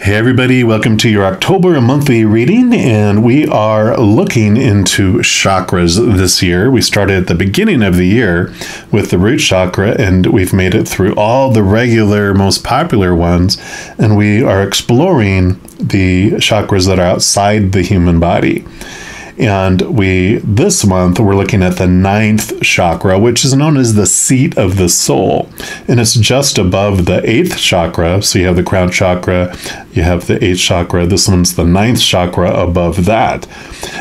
Hey everybody, welcome to your October monthly reading, and we are looking into chakras this year. We started at the beginning of the year with the root chakra, and we've made it through all the regular, most popular ones, and we are exploring the chakras that are outside the human body. And this month, we're looking at the 9th chakra, which is known as the seat of the soul. And it's just above the 8th chakra. So you have the crown chakra, you have the 8th chakra. This one's the 9th chakra above that.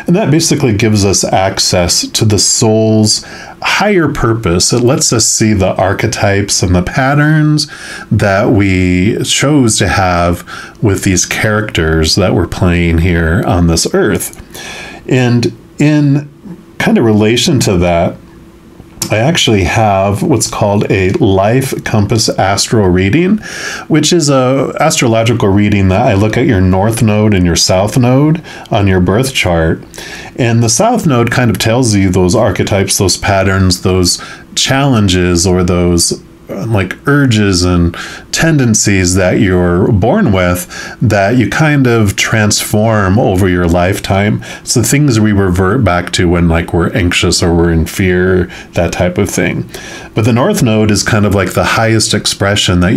And that basically gives us access to the soul's higher purpose. It lets us see the archetypes and the patterns that we chose to have with these characters that we're playing here on this earth. And in kind of relation to that, I actually have what's called a life compass astral reading, which is a astrological reading that I look at your north node and your south node on your birth chart. And the south node kind of tells you those archetypes, those patterns, those challenges, or those like urges and tendencies that you're born with that you kind of transform over your lifetime. So things we revert back to when like we're anxious or we're in fear, that type of thing. But the north node is kind of like the highest expression that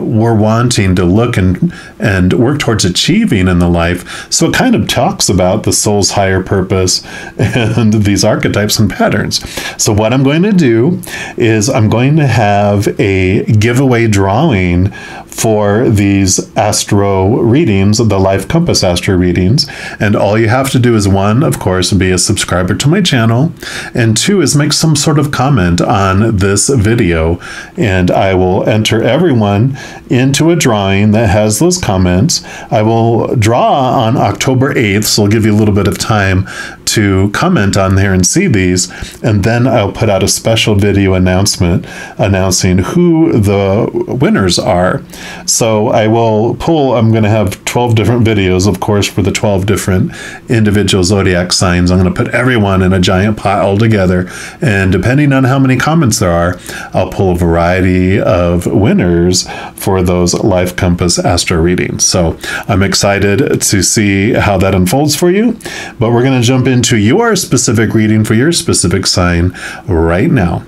we're wanting to look and work towards achieving in the life. So it kind of talks about the soul's higher purpose and these archetypes and patterns. So what I'm going to do is I'm going to have a giveaway drawing for these astro readings, the Life Compass astro readings. And all you have to do is, one, of course, be a subscriber to my channel, and two is make some sort of comment on this video, and I will enter everyone into a drawing that has those comments. I will draw on October 8th, so I'll give you a little bit of time to comment on there and see these, and then I'll put out a special video announcement announcing who the winners are. So I'm going to have 12 different videos, of course, for the 12 different individual zodiac signs. I'm going to put everyone in a giant pile together, and depending on how many comments there are, I'll pull a variety of winners for those Life Compass astro readings. So I'm excited to see how that unfolds for you, but we're going to jump into your specific reading for your specific sign right now.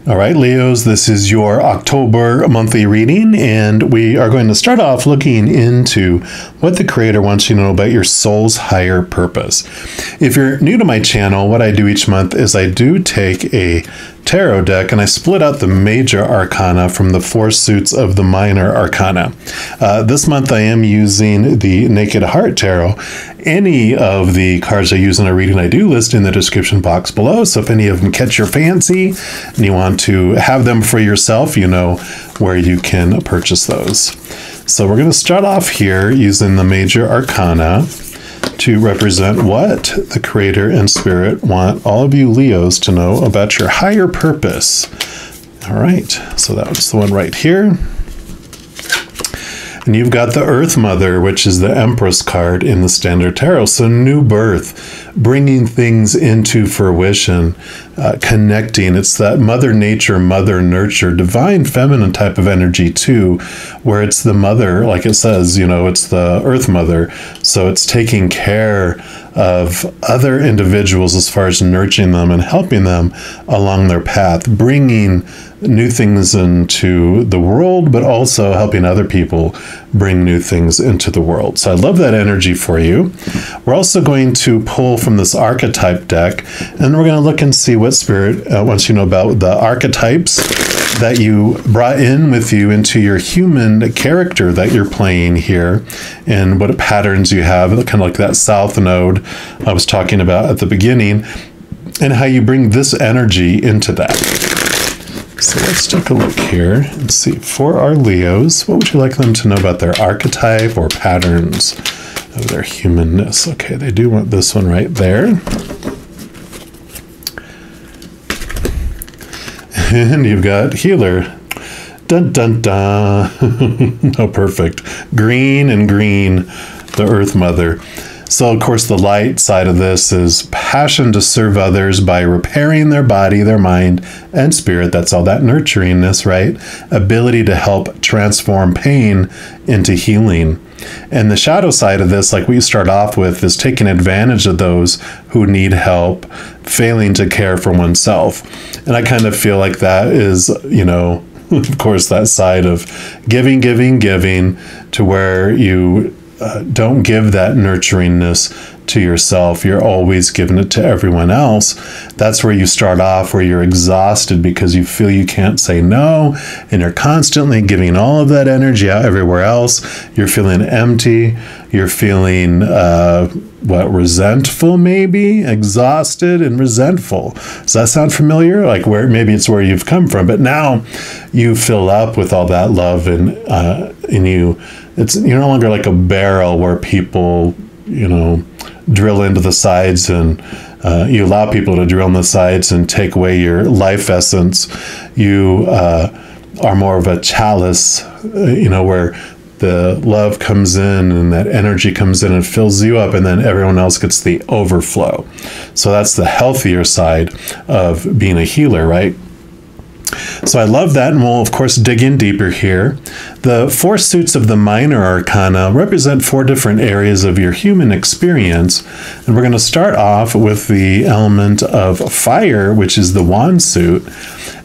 All right, Leos, this is your October monthly reading, and we are going to start off looking into what the Creator wants you to know about your soul's higher purpose. If you're new to my channel, what I do each month is I do take a tarot deck and I split out the major arcana from the 4 suits of the minor arcana. This month I am using the Naked Heart Tarot. Any of the cards I use in a reading I do list in the description box below, so if any of them catch your fancy and you want to have them for yourself, you know where you can purchase those. So we're going to start off here using the major arcana to represent what the Creator and Spirit want all of you Leos to know about your higher purpose. All right, so that was the one right here. And you've got the Earth Mother, which is the Empress card in the Standard Tarot. So new birth, bringing things into fruition, connecting. It's that Mother Nature, Mother Nurture, divine feminine type of energy too, where it's the mother, like it says, you know, it's the Earth Mother. So it's taking care of other individuals as far as nurturing them and helping them along their path, bringing new things into the world, but also helping other people bring new things into the world. So I love that energy for you. We're also going to pull from this archetype deck, and we're going to look and see what Spirit wants you to know about the archetypes that you brought in with you into your human character that you're playing here, and what patterns you have, kind of like that south node I was talking about at the beginning, and how you bring this energy into that. So let's take a look here and see, for our Leos, what would you like them to know about their archetype or patterns of their humanness? Okay, they do want this one right there. And you've got Healer. Dun, dun, dun. Oh, perfect. Green and green, the Earth Mother. So, of course, the light side of this is passion to serve others by repairing their body, their mind, and spirit. That's all that nurturingness, right? Ability to help transform pain into healing. And the shadow side of this, like we start off with, is taking advantage of those who need help, failing to care for oneself. And I kind of feel like that is, of course, that side of giving to where you don't give that nurturingness to yourself. You're always giving it to everyone else. That's where you start off, where you're exhausted because you feel you can't say no, and you're constantly giving all of that energy out everywhere else. You're feeling empty. You're feeling resentful, maybe exhausted and resentful. Does that sound familiar? Like maybe it's where you've come from, but now you fill up with all that love, and you're no longer like a barrel where people drill into the sides, and you allow people to drill in the sides and take away your life essence. You are more of a chalice, where the love comes in and that energy comes in and fills you up, and then everyone else gets the overflow. So that's the healthier side of being a healer, right? So I love that, and we'll, of course, dig in deeper here. The 4 suits of the minor arcana represent 4 different areas of your human experience, and we're going to start off with the element of fire, which is the wand suit,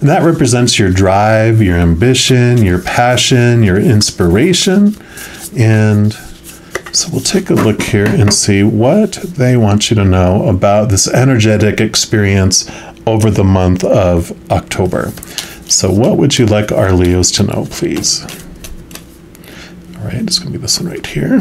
and that represents your drive, your ambition, your passion, your inspiration. And so we'll take a look here and see what they want you to know about this energetic experience over the month of October. So what would you like our Leos to know, please? All right, it's going to be this one right here.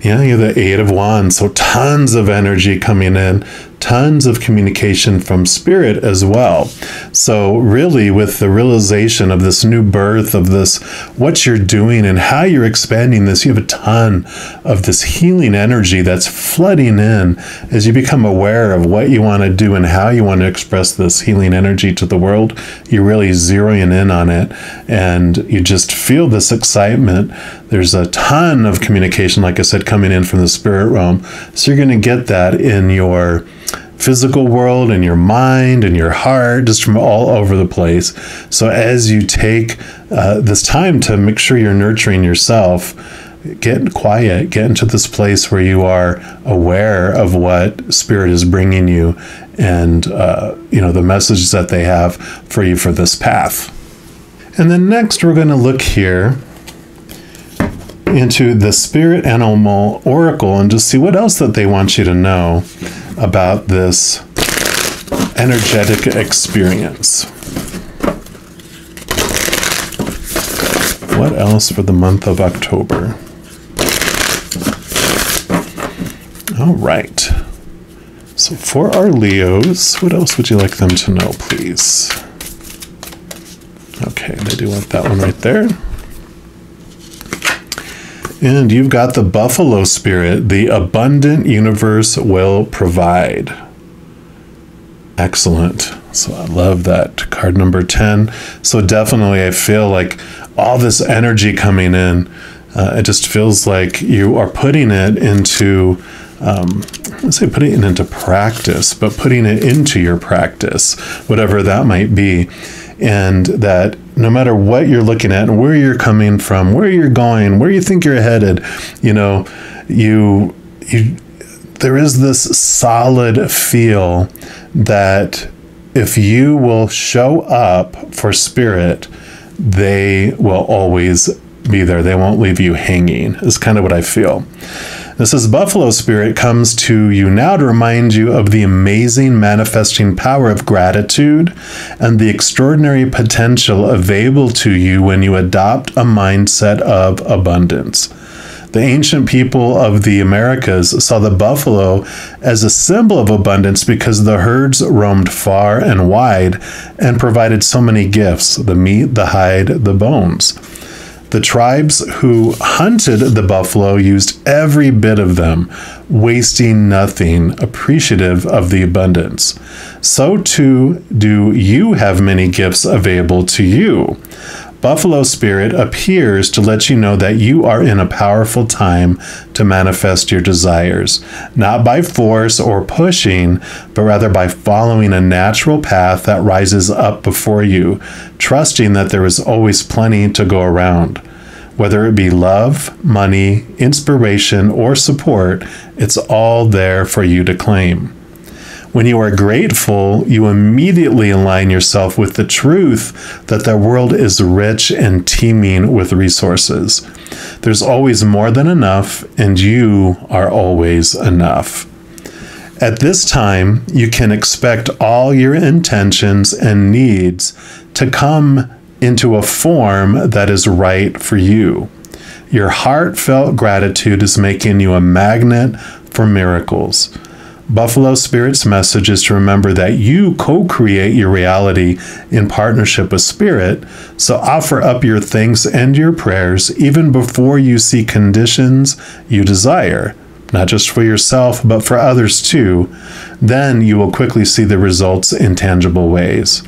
Yeah, you're the 8 of Wands, so tons of energy coming in, tons of communication from spirit as well. So really, with the realization of this new birth, of this, what you're doing and how you're expanding this, you have a ton of this healing energy that's flooding in as you become aware of what you want to do and how you want to express this healing energy to the world. You're really zeroing in on it, and you just feel this excitement. There's a ton of communication, like I said, coming in from the spirit realm. So you're going to get that in your physical world, in your mind, in your heart, just from all over the place. So as you take this time to make sure you're nurturing yourself, get quiet, get into this place where you are aware of what spirit is bringing you, and the messages that they have for you for this path. And then next we're going to look here into the spirit animal oracle and just see what else that they want you to know about this energetic experience. What else for the month of October? All right. So for our Leos, what else would you like them to know, please? Okay, they do want that one right there. And you've got the buffalo spirit. The abundant universe will provide. Excellent. So I love that. Card number 10. So definitely I feel like all this energy coming in, it just feels like you are putting it into, let's say putting it into practice, but putting it into your practice, whatever that might be. And that no matter what you're looking at and where you're coming from, where you're going, where you think you're headed, there is this solid feel that if you will show up for spirit, they will always be there. They won't leave you hanging, is kind of what I feel. This is Buffalo Spirit comes to you now to remind you of the amazing manifesting power of gratitude and the extraordinary potential available to you when you adopt a mindset of abundance. The ancient people of the Americas saw the buffalo as a symbol of abundance because the herds roamed far and wide and provided so many gifts: the meat, the hide, the bones. The tribes who hunted the buffalo used every bit of them, wasting nothing, appreciative of the abundance. So too do you have many gifts available to you. Buffalo Spirit appears to let you know that you are in a powerful time to manifest your desires, not by force or pushing, but rather by following a natural path that rises up before you, trusting that there is always plenty to go around. Whether it be love, money, inspiration, or support, it's all there for you to claim. When you are grateful, you immediately align yourself with the truth that the world is rich and teeming with resources. There's always more than enough, and you are always enough. At this time, you can expect all your intentions and needs to come into a form that is right for you. Your heartfelt gratitude is making you a magnet for miracles. Buffalo Spirit's message is to remember that you co-create your reality in partnership with Spirit, so offer up your thanks and your prayers even before you see conditions you desire, not just for yourself, but for others too. Then you will quickly see the results in tangible ways.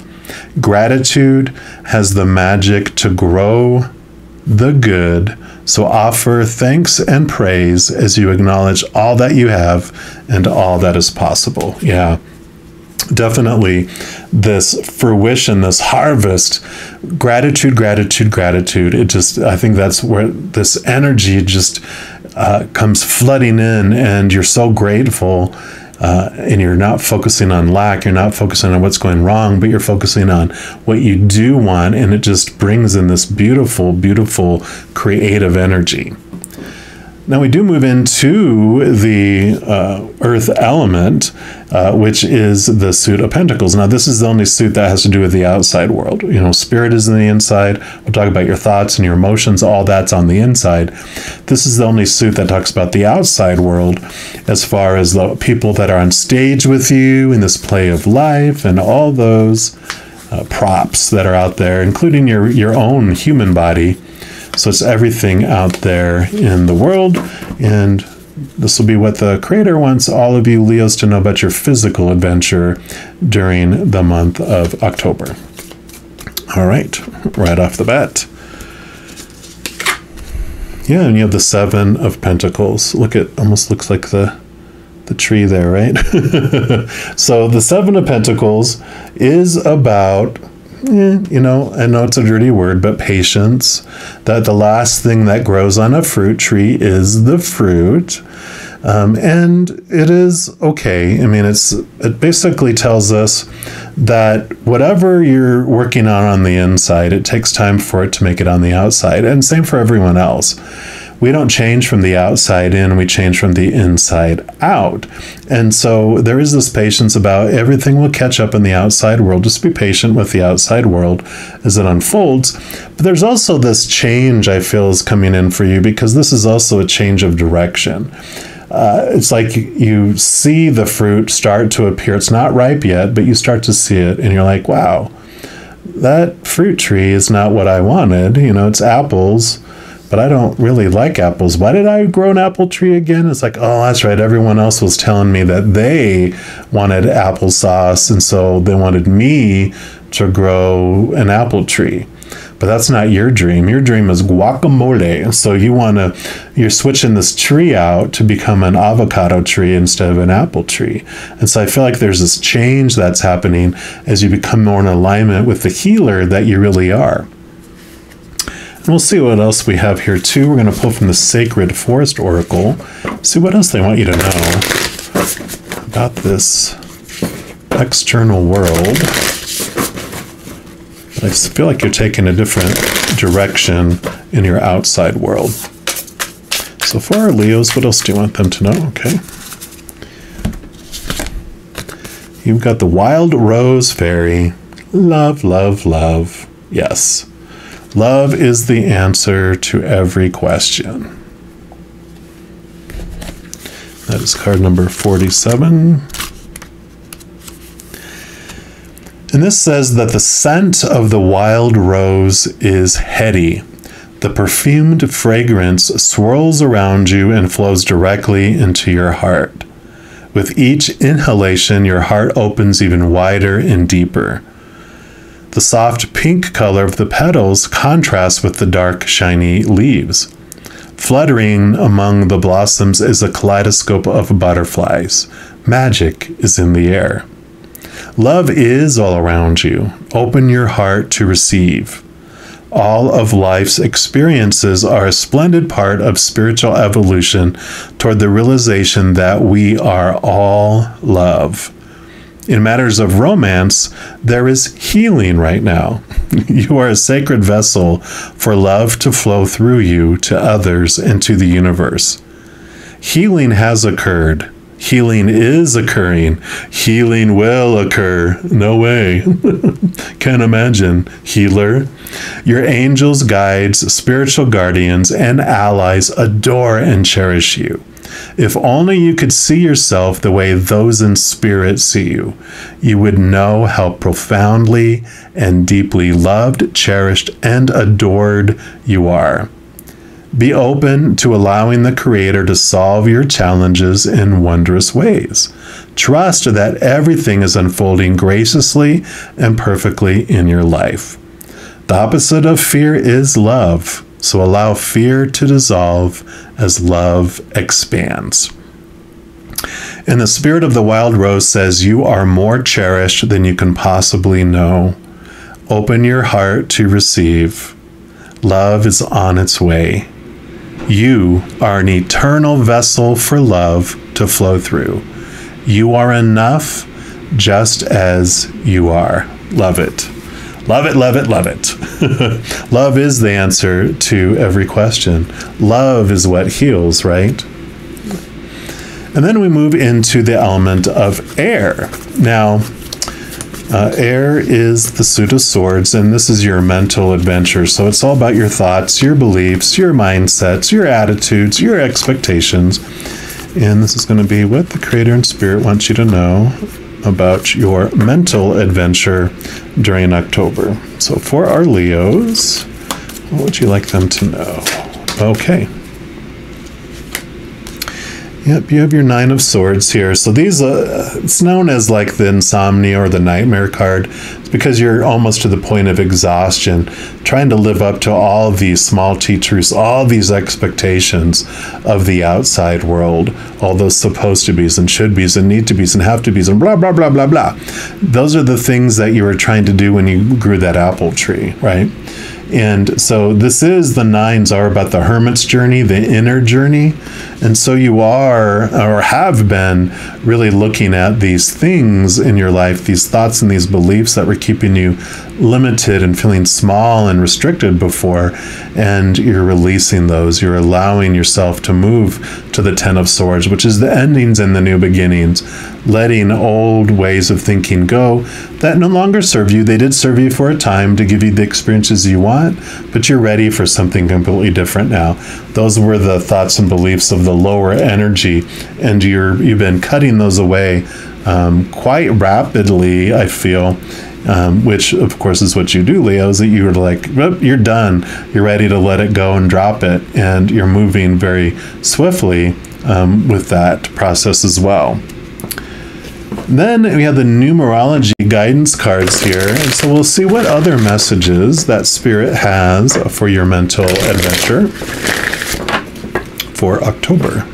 Gratitude has the magic to grow the good, so offer thanks and praise as you acknowledge all that you have and all that is possible. Yeah, definitely this fruition, this harvest, gratitude, gratitude, gratitude. I think that's where this energy just comes flooding in, and you're so grateful. And you're not focusing on lack, you're not focusing on what's going wrong, but you're focusing on what you do want, and it just brings in this beautiful, beautiful creative energy. Now we do move into the earth element, which is the suit of pentacles. Now this is the only suit that has to do with the outside world. You know, spirit is in the inside. We'll talk about your thoughts and your emotions. All that's on the inside. This is the only suit that talks about the outside world, as far as the people that are on stage with you in this play of life and all those props that are out there, including your own human body. So it's everything out there in the world, and this will be what the Creator wants all of you Leos to know about your physical adventure during the month of October. All right, right off the bat. Yeah, and you have the Seven of Pentacles. Look, it almost looks like the tree there, right? So the Seven of Pentacles is about, you know, I know it's a dirty word, but patience. That the last thing that grows on a fruit tree is the fruit. And it is okay. I mean, it basically tells us that whatever you're working on the inside, it takes time for it to make it on the outside. And same for everyone else. We don't change from the outside in, we change from the inside out. And so there is this patience about everything will catch up in the outside world. Just be patient with the outside world as it unfolds. But there's also this change I feel is coming in for you, because this is also a change of direction. It's like you see the fruit start to appear. It's not ripe yet, but you start to see it and you're like, wow, that fruit tree is not what I wanted. You know, it's apples, but I don't really like apples. Why did I grow an apple tree again? It's like, oh, that's right. Everyone else was telling me that they wanted applesauce, and so they wanted me to grow an apple tree. But that's not your dream. Your dream is guacamole. So you're switching this tree out to become an avocado tree instead of an apple tree. And so I feel like there's this change that's happening as you become more in alignment with the healer that you really are. And we'll see what else we have here too. We're going to pull from the Sacred Forest Oracle. See what else they want you to know about this external world. I feel like you're taking a different direction in your outside world. So for our Leos, what else do you want them to know? Okay. You've got the Wild Rose Fairy. Love, love, love. Yes. Love is the answer to every question. That is card number 47. And this says that the scent of the wild rose is heady. The perfumed fragrance swirls around you and flows directly into your heart. With each inhalation, your heart opens even wider and deeper. The soft pink color of the petals contrasts with the dark, shiny leaves. Fluttering among the blossoms is a kaleidoscope of butterflies. Magic is in the air. Love is all around you. Open your heart to receive. All of life's experiences are a splendid part of spiritual evolution toward the realization that we are all love. In matters of romance, there is healing right now. You are a sacred vessel for love to flow through you to others and to the universe. Healing has occurred. Healing is occurring. Healing will occur. No way. Can't imagine. Healer. Your angels, guides, spiritual guardians, and allies adore and cherish you. If only you could see yourself the way those in spirit see you, you would know how profoundly and deeply loved, cherished, and adored you are. Be open to allowing the Creator to solve your challenges in wondrous ways. Trust that everything is unfolding graciously and perfectly in your life. The opposite of fear is love, so allow fear to dissolve as love expands. And the spirit of the wild rose says, you are more cherished than you can possibly know. Open your heart to receive. Love is on its way. You are an eternal vessel for love to flow through. You are enough just as you are. Love it. Love it, love it, love it. Love is the answer to every question. Love is what heals, right? And then we move into the element of air. Now, air is the suit of swords, and this is your mental adventure. So it's all about your thoughts, your beliefs, your mindsets, your attitudes, your expectations. And this is going to be what the Creator and Spirit wants you to know about your mental adventure during October. So for our Leos, what would you like them to know? Okay. Yep, you have your Nine of Swords here. So these, it's known as like the insomnia or the nightmare card. It's because you're almost to the point of exhaustion, trying to live up to all these small T truths, all these expectations of the outside world, all those supposed to be's and should be's and need to be's and have to be's and blah, blah, blah, blah, blah. Those are the things that you were trying to do when you grew that apple tree, right? And so this is, the nines are about the hermit's journey, the inner journey. And so you are, or have been, really looking at these things in your life, these thoughts and these beliefs that were keeping you limited and feeling small and restricted before. And you're releasing those. You're allowing yourself to move to the Ten of Swords, which is the endings and the new beginnings. Letting old ways of thinking go that no longer serve you. They did serve you for a time to give you the experiences you want, but you're ready for something completely different now. Those were the thoughts and beliefs of the lower energy, and you've been cutting those away quite rapidly, I feel, which of course is what you do, Leo, is that you're like, you're done. You're ready to let it go and drop it, and you're moving very swiftly with that process as well. Then we have the numerology guidance cards here, and so we'll see what other messages that Spirit has for your mental adventure for October.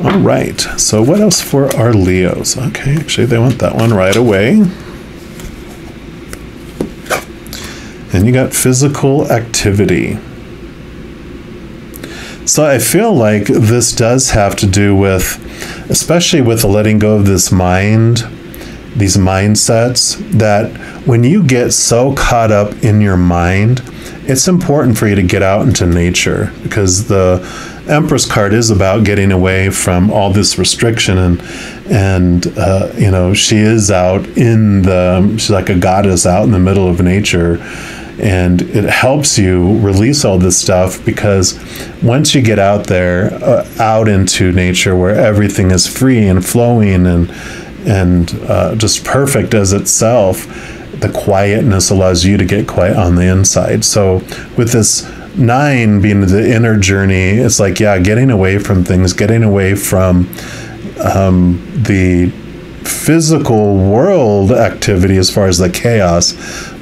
All right, so what else for our Leos? Okay, actually they want that one right away. And you got physical activity. So I feel like this does have to do with, especially with the letting go of this mind, these mindsets, that when you get so caught up in your mind, it's important for you to get out into nature, because the Empress card is about getting away from all this restriction, and you know, she is out in she's like a goddess out in the middle of nature. And it helps you release all this stuff, because once you get out there, out into nature where everything is free and flowing and just perfect as itself, the quietness allows you to get quiet on the inside. So with this 9 being the inner journey, it's like, yeah, getting away from things, getting away from the physical world activity as far as the chaos,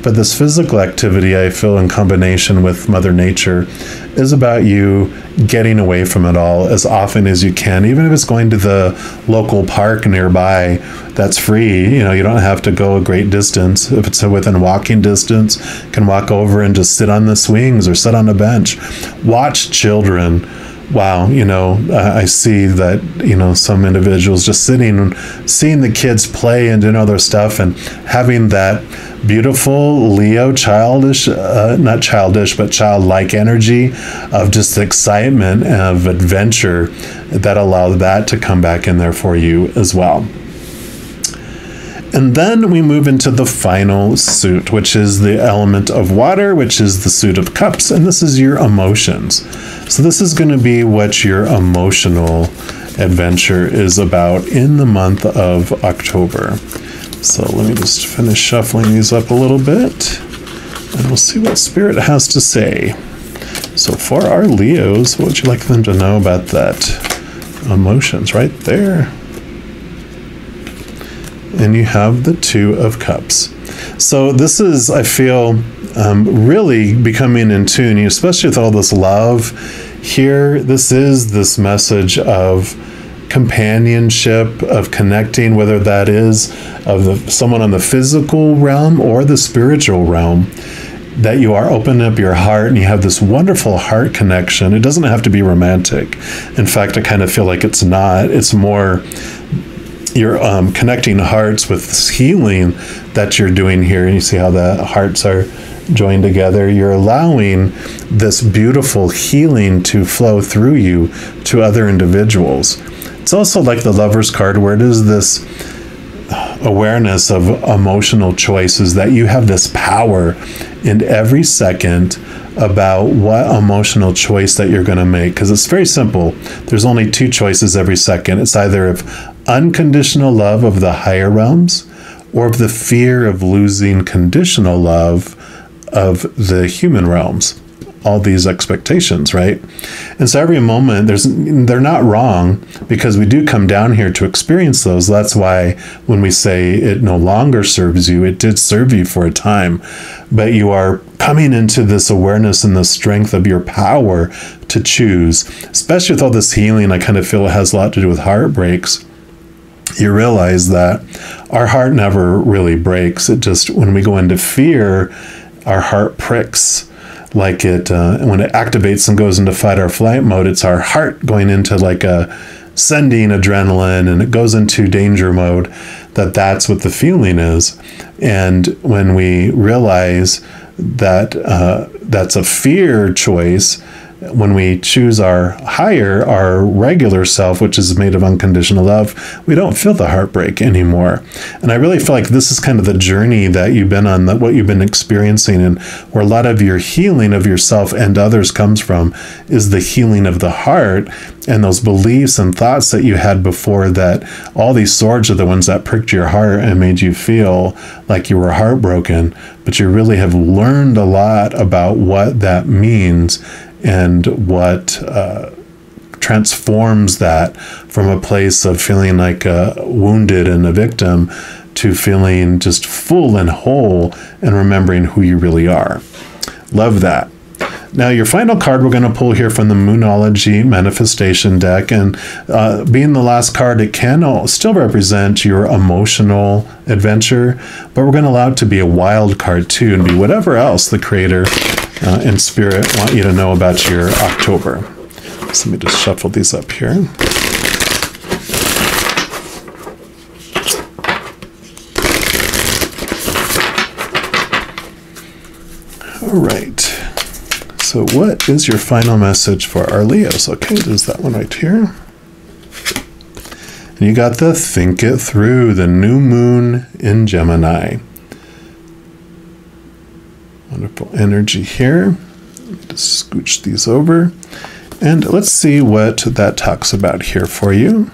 but this physical activity, I feel, in combination with Mother Nature, is about you getting away from it all as often as you can, even if it's going to the local park nearby that's free. You don't have to go a great distance. If it's within walking distance, you can walk over and just sit on the swings or sit on a bench. Watch children. Wow, I see that, some individuals just sitting, seeing the kids play and doing all their stuff and having that beautiful Leo childish, not childish, but childlike energy of just excitement, of adventure, that allow that to come back in there for you as well. And then we move into the final suit, which is the element of water, which is the suit of cups, and this is your emotions. So this is going to be what your emotional adventure is about in the month of October. So let me just finish shuffling these up a little bit, and we'll see what Spirit has to say. So for our Leos, what would you like them to know about that? Emotions right there. And you have the Two of Cups. So this is, I feel, really becoming in tune, especially with all this love here. This is this message of companionship, of connecting, whether that is of someone on the physical realm or the spiritual realm, that you are opening up your heart and you have this wonderful heart connection. It doesn't have to be romantic. In fact, I kind of feel like it's not. It's more you're connecting hearts with this healing that you're doing here. And you see how the hearts are joined together. You're allowing this beautiful healing to flow through you to other individuals. It's also like the Lover's card, where it is this awareness of emotional choices, that you have this power in every second about what emotional choice that you're going to make. Because it's very simple. There's only two choices every second. It's either of unconditional love of the higher realms, or of the fear of losing conditional love of the human realms. All these expectations, right? And so every moment, they're not wrong, because we do come down here to experience those. That's why when we say it no longer serves you, it did serve you for a time, but you are coming into this awareness and the strength of your power to choose. Especially with all this healing, I kind of feel it has a lot to do with heartbreaks. You realize that our heart never really breaks. It just, when we go into fear, our heart pricks. Like it, when it activates and goes into fight or flight mode, it's our heart going into like a sending adrenaline, and it goes into danger mode. That's what the feeling is. And when we realize that that's a fear choice, when we choose our higher, our regular self, which is made of unconditional love, we don't feel the heartbreak anymore. And I really feel like this is kind of the journey that you've been on, that what you've been experiencing, and where a lot of your healing of yourself and others comes from, is the healing of the heart, and those beliefs and thoughts that you had before, that all these swords are the ones that pricked your heart and made you feel like you were heartbroken. But you really have learned a lot about what that means, and what transforms that from a place of feeling like wounded and a victim to feeling just full and whole and remembering who you really are. Love that. Now, your final card we're going to pull here from the Moonology Manifestation deck, and being the last card, it can still represent your emotional adventure, but we're going to allow it to be a wild card too, and be whatever else the Creator and Spirit want you to know about your October. So let me just shuffle these up here. All right. So what is your final message for our Leos? Okay, there's that one right here. And you got the Think It Through, the new moon in Gemini. Wonderful energy here. Just scooch these over. And let's see what that talks about here for you.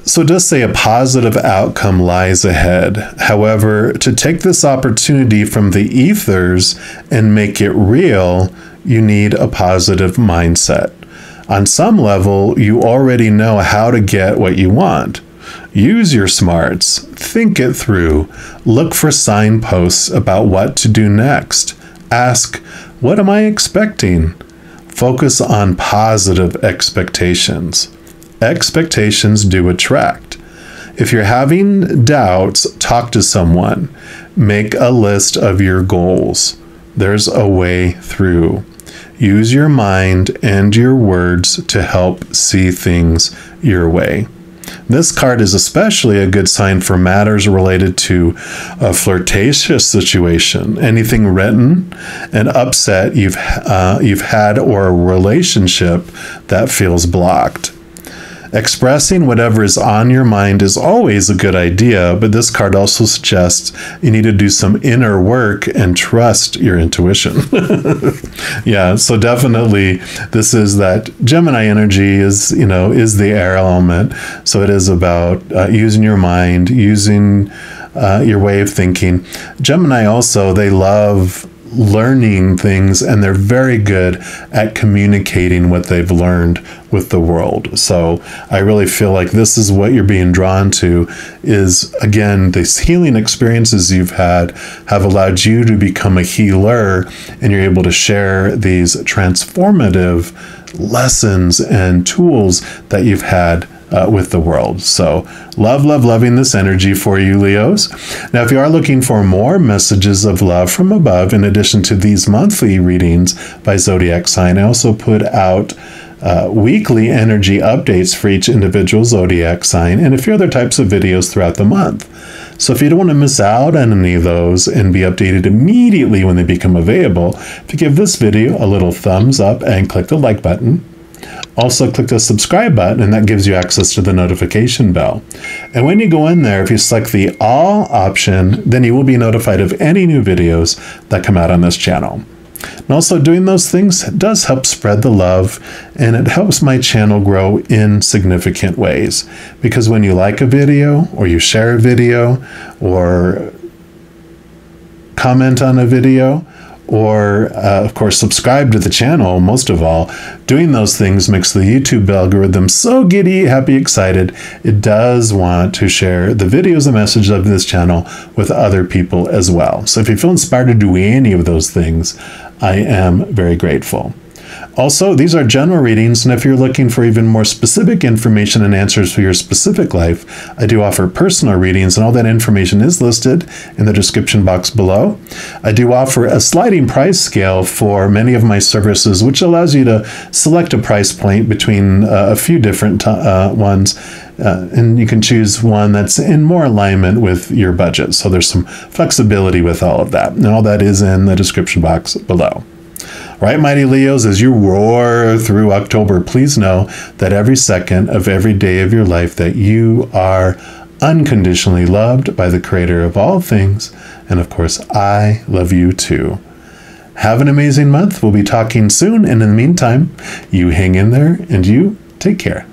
So it does say a positive outcome lies ahead. However, to take this opportunity from the ethers and make it real, you need a positive mindset. On some level, you already know how to get what you want. Use your smarts, think it through, look for signposts about what to do next. Ask, what am I expecting? Focus on positive expectations. Expectations do attract. If you're having doubts, talk to someone. Make a list of your goals. There's a way through. Use your mind and your words to help see things your way. This card is especially a good sign for matters related to a flirtatious situation, anything written, an upset you've had, or a relationship that feels blocked. Expressing whatever is on your mind is always a good idea, but this card also suggests you need to do some inner work and trust your intuition. Yeah, so definitely this is that Gemini energy is the air element. So it is about using your mind, using your way of thinking. Gemini also, they love learning things, and they're very good at communicating what they've learned with the world. So I really feel like this is what you're being drawn to, is again, these healing experiences you've had have allowed you to become a healer, and you're able to share these transformative lessons and tools that you've had with the world. So loving this energy for you, Leos. Now, if you are looking for more messages of love from above, in addition to these monthly readings by zodiac sign, I also put out weekly energy updates for each individual zodiac sign and a few other types of videos throughout the month. So if you don't want to miss out on any of those and be updated immediately when they become available, if you give this video a little thumbs up and click the like button. Also click the subscribe button, and that gives you access to the notification bell. And when you go in there, if you select the all option, then you will be notified of any new videos that come out on this channel. And also doing those things does help spread the love, and it helps my channel grow in significant ways. Because when you like a video, or you share a video, or comment on a video, or of course subscribe to the channel, most of all, doing those things makes the YouTube algorithm so giddy, happy, excited. It does want to share the videos and messages of this channel with other people as well. So if you feel inspired to do any of those things, I am very grateful. Also, these are general readings, and if you're looking for even more specific information and answers for your specific life, I do offer personal readings, and all that information is listed in the description box below. I do offer a sliding price scale for many of my services, which allows you to select a price point between a few different ones, and you can choose one that's in more alignment with your budget. So there's some flexibility with all of that, and all that is in the description box below. Right, mighty Leos, as you roar through October, please know that every second of every day of your life that you are unconditionally loved by the creator of all things. And of course, I love you too. Have an amazing month. We'll be talking soon. And in the meantime, you hang in there and you take care.